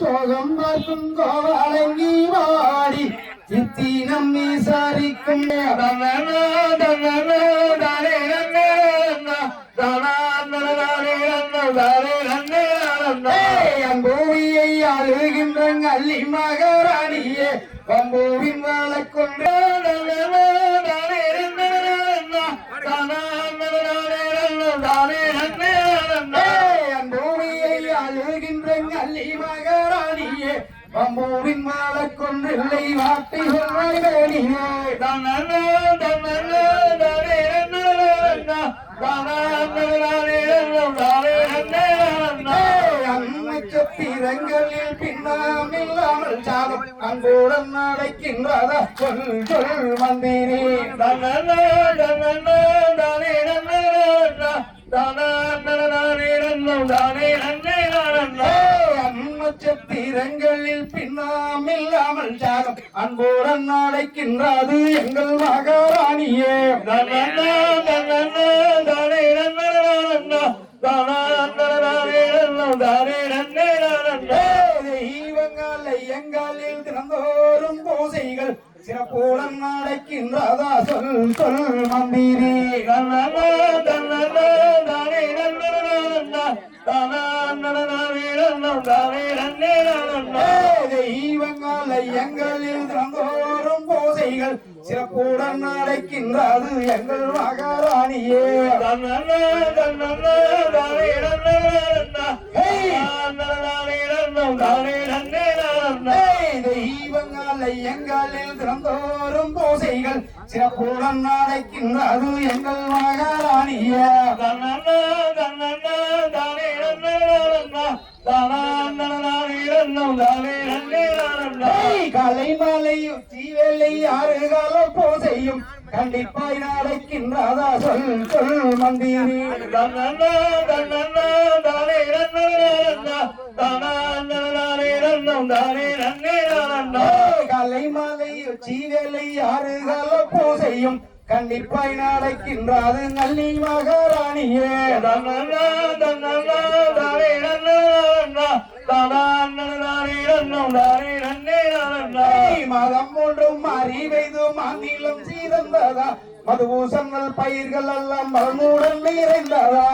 சோகம் பார்க்கும் கோவாலங்கி வாடி சித்தி நம்மி சாரிக்கும் அங்கோவியை அழுகின்ற அள்ளி மகாராணியே பம்பூவின் வாழக்கொண்டு அள்ளி மகாராணியே பம்பூவின் வாழக்கொன்றில்லை வாட்டி சொல்வாயிலே அம்மச்சத்திரங்களில் பின்னாமில்லாமல் சாதம் அன்புடன் நடக்கின்றதா சொல் சொல் மந்திரி அம்மச்சத்திரங்களில் பின்னாமில்லாமல் சாதம் அன்புடன் நடக்கின்றது எங்கள் மகாராணியே தெய்வங்களை எங்களில் தினந்தோறும் பூசைகள் சிறப்புடன் நடக்கின்றதா சொல் சொல் மந்திரி தெய்வங்களை எங்களில் தினந்தோறும் பூசைகள் சிறப்புடன் நடக்கின்றது எங்கள் மகாராணியே தெய்வங்களை எங்களில் தினந்தோறும் பூசைகள் சிறப்புடன் நடக்கின்றது எங்கள் மகாராணியே கலை மாலை தீவேலை ஆறு கால பூசையும் கண்டிப்பாய் நடக்கின்றதா சொல் சொல் மந்திரி கலை மாலை சீவேலை ஆறு கால பூசையும் கண்டிப்பாய் நடக்கின்றது நல்லி மகாராணியே மதம் ஒன்றும் அறிவைது மாநிலம் சீரந்ததா மதுபூசங்கள் பயிர்கள் எல்லாம் மலமுடன் நிறைந்ததா